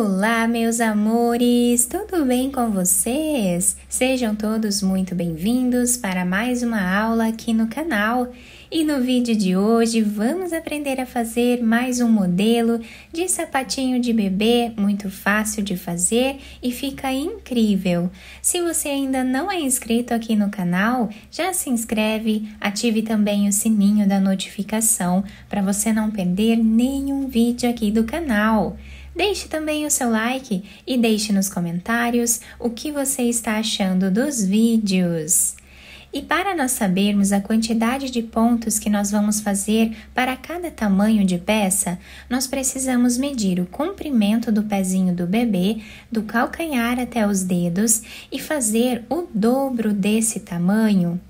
Olá, meus amores! Tudo bem com vocês? Sejam todos muito bem-vindos para mais uma aula aqui no canal. E no vídeo de hoje vamos aprender a fazer mais um modelo de sapatinho de bebê muito fácil de fazer e fica incrível. Se você ainda não é inscrito aqui no canal, já se inscreve, ative também o sininho da notificação para você não perder nenhum vídeo aqui do canal. Deixe também o seu like e deixe nos comentários o que você está achando dos vídeos. E para nós sabermos a quantidade de pontos que nós vamos fazer para cada tamanho de peça, nós precisamos medir o comprimento do pezinho do bebê, do calcanhar até os dedos e fazer o dobro desse tamanho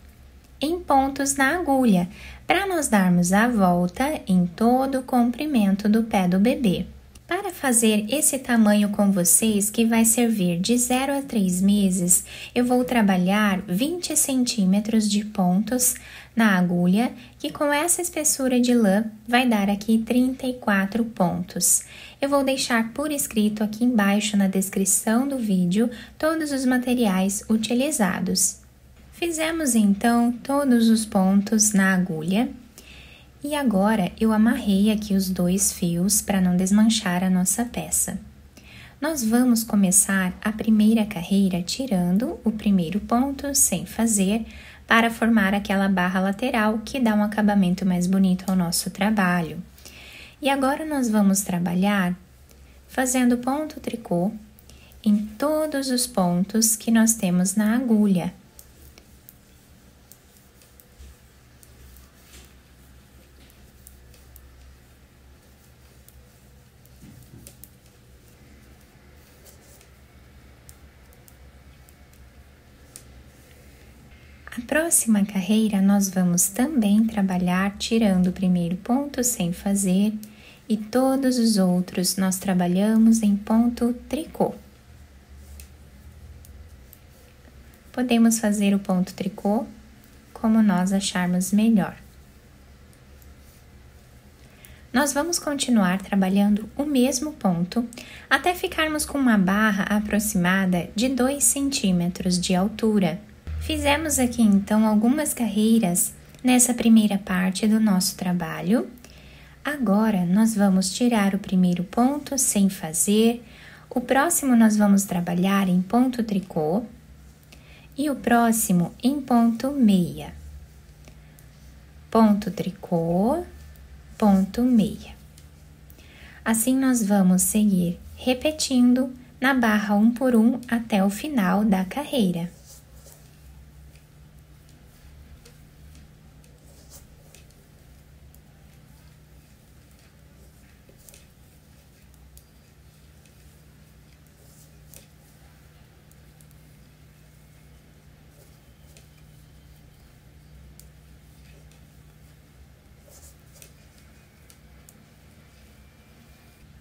em pontos na agulha, para nós darmos a volta em todo o comprimento do pé do bebê. Para fazer esse tamanho com vocês, que vai servir de 0 a 3 meses, eu vou trabalhar 20 centímetros de pontos na agulha, que com essa espessura de lã vai dar aqui 34 pontos. Eu vou deixar por escrito aqui embaixo na descrição do vídeo todos os materiais utilizados. Fizemos então todos os pontos na agulha. E agora, eu amarrei aqui os dois fios para não desmanchar a nossa peça. Nós vamos começar a primeira carreira tirando o primeiro ponto sem fazer, para formar aquela barra lateral que dá um acabamento mais bonito ao nosso trabalho. E agora nós vamos trabalhar fazendo ponto tricô em todos os pontos que nós temos na agulha. A próxima carreira, nós vamos também trabalhar tirando o primeiro ponto sem fazer e todos os outros nós trabalhamos em ponto tricô. Podemos fazer o ponto tricô como nós acharmos melhor. Nós vamos continuar trabalhando o mesmo ponto até ficarmos com uma barra aproximada de 2 centímetros de altura. Fizemos aqui então algumas carreiras nessa primeira parte do nosso trabalho. Agora nós vamos tirar o primeiro ponto sem fazer, o próximo nós vamos trabalhar em ponto tricô e o próximo em ponto meia. Ponto tricô, ponto meia. Assim nós vamos seguir repetindo na barra 1 por 1 até o final da carreira.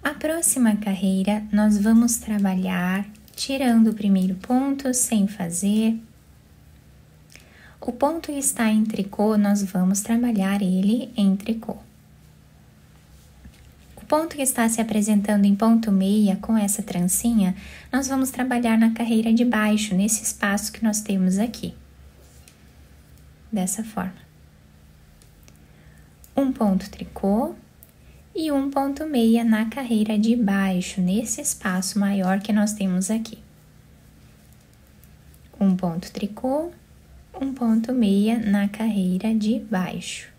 A próxima carreira, nós vamos trabalhar tirando o primeiro ponto sem fazer. O ponto que está em tricô, nós vamos trabalhar ele em tricô. O ponto que está se apresentando em ponto meia, com essa trancinha, nós vamos trabalhar na carreira de baixo, nesse espaço que nós temos aqui. Dessa forma. Um ponto tricô e um ponto meia na carreira de baixo, nesse espaço maior que nós temos aqui. Um ponto tricô, um ponto meia na carreira de baixo.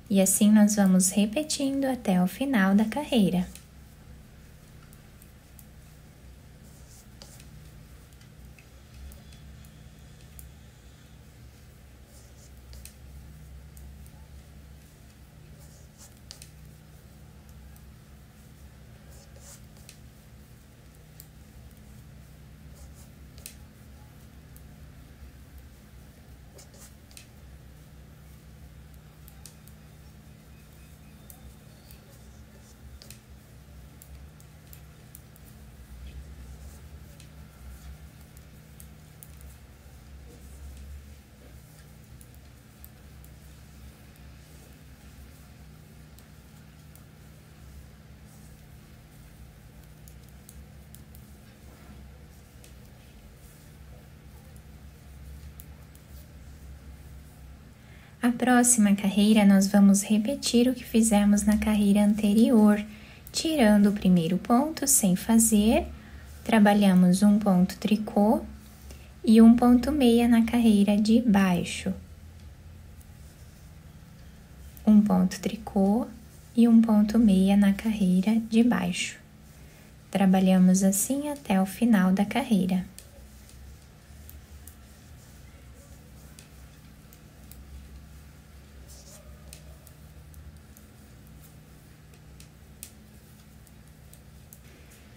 E assim nós vamos repetindo até o final da carreira. A próxima carreira nós vamos repetir o que fizemos na carreira anterior, tirando o primeiro ponto sem fazer, trabalhamos um ponto tricô e um ponto meia na carreira de baixo. Um ponto tricô e um ponto meia na carreira de baixo. Trabalhamos assim até o final da carreira.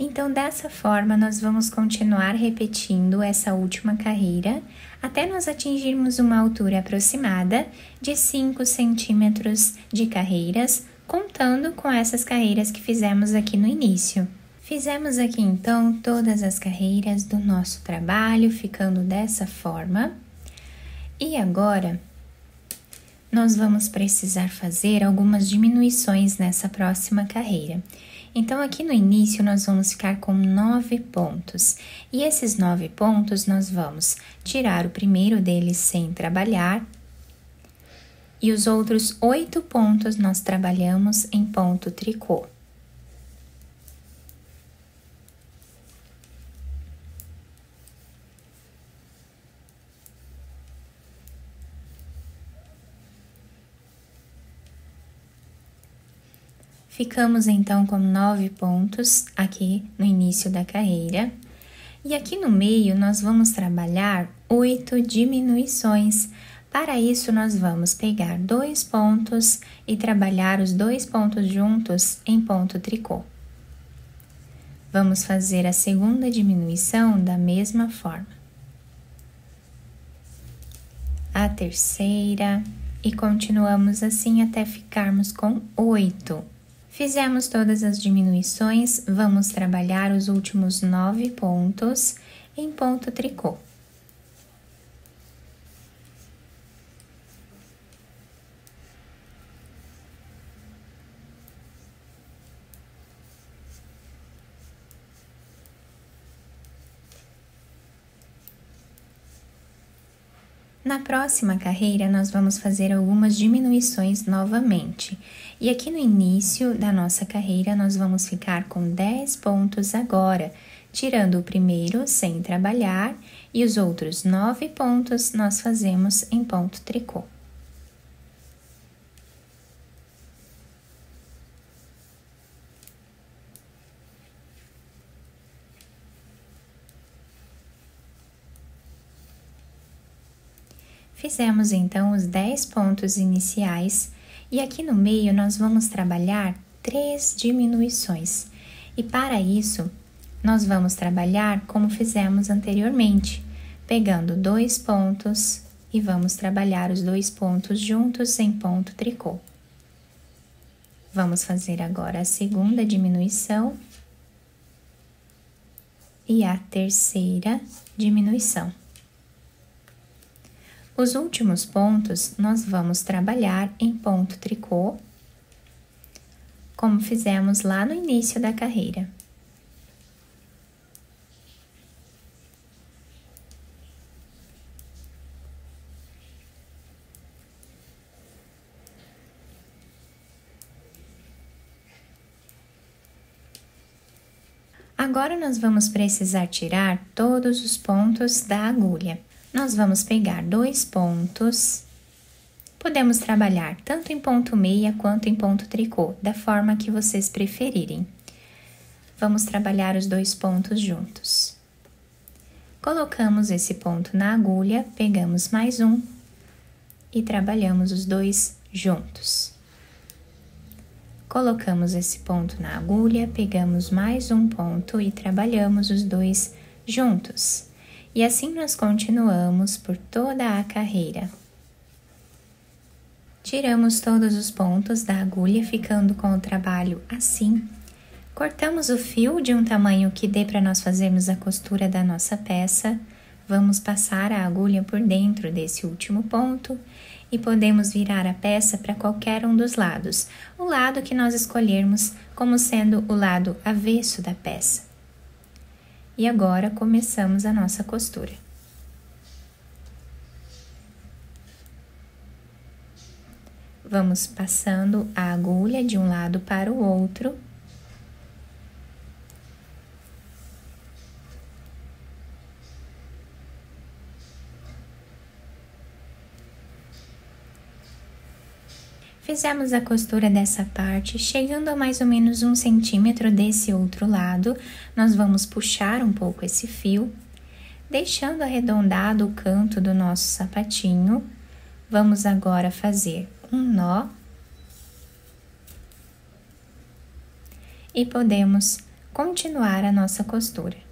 Então, dessa forma, nós vamos continuar repetindo essa última carreira até nós atingirmos uma altura aproximada de 5 centímetros de carreiras, contando com essas carreiras que fizemos aqui no início. Fizemos aqui, então, todas as carreiras do nosso trabalho, ficando dessa forma. E agora, nós vamos precisar fazer algumas diminuições nessa próxima carreira. Então, aqui no início, nós vamos ficar com 9 pontos. E esses 9 pontos, nós vamos tirar o primeiro deles sem trabalhar. E os outros 8 pontos nós trabalhamos em ponto tricô. Ficamos então com 9 pontos aqui no início da carreira. E aqui no meio nós vamos trabalhar 8 diminuições. Para isso nós vamos pegar 2 pontos e trabalhar os 2 pontos juntos em ponto tricô. Vamos fazer a segunda diminuição da mesma forma. A terceira e continuamos assim até ficarmos com 8. Fizemos todas as diminuições, vamos trabalhar os últimos 9 pontos em ponto tricô. Na próxima carreira, nós vamos fazer algumas diminuições novamente. E aqui no início da nossa carreira, nós vamos ficar com 10 pontos agora, tirando o primeiro sem trabalhar e os outros 9 pontos nós fazemos em ponto tricô. Fizemos então os 10 pontos iniciais e aqui no meio nós vamos trabalhar 3 diminuições. E para isso, nós vamos trabalhar como fizemos anteriormente, pegando 2 pontos e vamos trabalhar os 2 pontos juntos em ponto tricô. Vamos fazer agora a segunda diminuição e a terceira diminuição. Os últimos pontos nós vamos trabalhar em ponto tricô, como fizemos lá no início da carreira. Agora nós vamos precisar tirar todos os pontos da agulha. Nós vamos pegar 2 pontos, podemos trabalhar tanto em ponto meia quanto em ponto tricô, da forma que vocês preferirem. Vamos trabalhar os 2 pontos juntos. Colocamos esse ponto na agulha, pegamos mais um e trabalhamos os 2 juntos. Colocamos esse ponto na agulha, pegamos mais um ponto e trabalhamos os 2 juntos. E assim nós continuamos por toda a carreira. Tiramos todos os pontos da agulha, ficando com o trabalho assim. Cortamos o fio de um tamanho que dê para nós fazermos a costura da nossa peça. Vamos passar a agulha por dentro desse último ponto e podemos virar a peça para qualquer um dos lados. O lado que nós escolhermos como sendo o lado avesso da peça. E agora começamos a nossa costura. Vamos passando a agulha de um lado para o outro. Fizemos a costura dessa parte, chegando a mais ou menos 1 centímetro desse outro lado, nós vamos puxar um pouco esse fio, deixando arredondado o canto do nosso sapatinho. Vamos agora fazer um nó. E podemos continuar a nossa costura.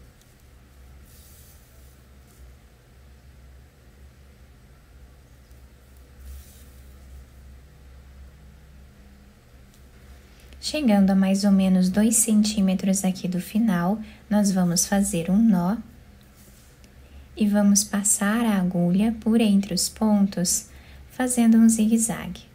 Chegando a mais ou menos 2 centímetros aqui do final, nós vamos fazer um nó e vamos passar a agulha por entre os pontos, fazendo um zigue-zague.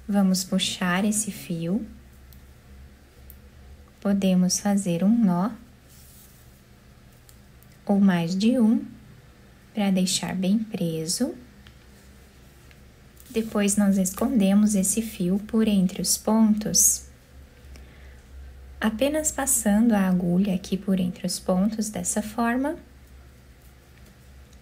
Vamos puxar esse fio, podemos fazer um nó, ou mais de um, para deixar bem preso. Depois, nós escondemos esse fio por entre os pontos, apenas passando a agulha aqui por entre os pontos, dessa forma,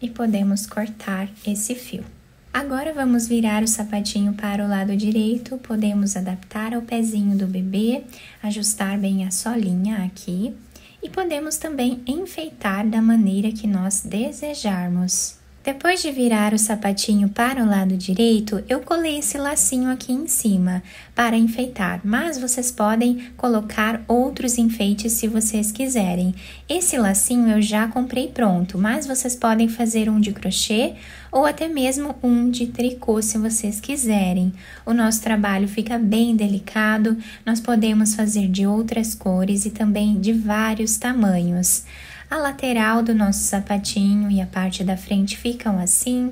e podemos cortar esse fio. Agora, vamos virar o sapatinho para o lado direito, podemos adaptar ao pezinho do bebê, ajustar bem a solinha aqui e podemos também enfeitar da maneira que nós desejarmos. Depois de virar o sapatinho para o lado direito, eu colei esse lacinho aqui em cima para enfeitar, mas vocês podem colocar outros enfeites se vocês quiserem. Esse lacinho eu já comprei pronto, mas vocês podem fazer um de crochê ou até mesmo um de tricô se vocês quiserem. O nosso trabalho fica bem delicado, nós podemos fazer de outras cores e também de vários tamanhos. A lateral do nosso sapatinho e a parte da frente ficam assim.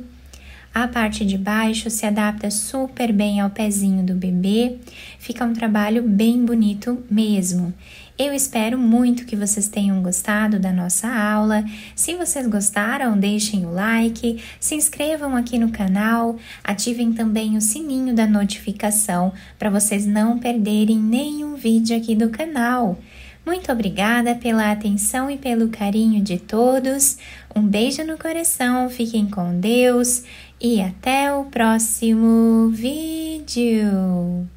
A parte de baixo se adapta super bem ao pezinho do bebê. Fica um trabalho bem bonito mesmo. Eu espero muito que vocês tenham gostado da nossa aula. Se vocês gostaram, deixem o like, se inscrevam aqui no canal, ativem também o sininho da notificação para vocês não perderem nenhum vídeo aqui do canal. Muito obrigada pela atenção e pelo carinho de todos. Um beijo no coração, fiquem com Deus e até o próximo vídeo.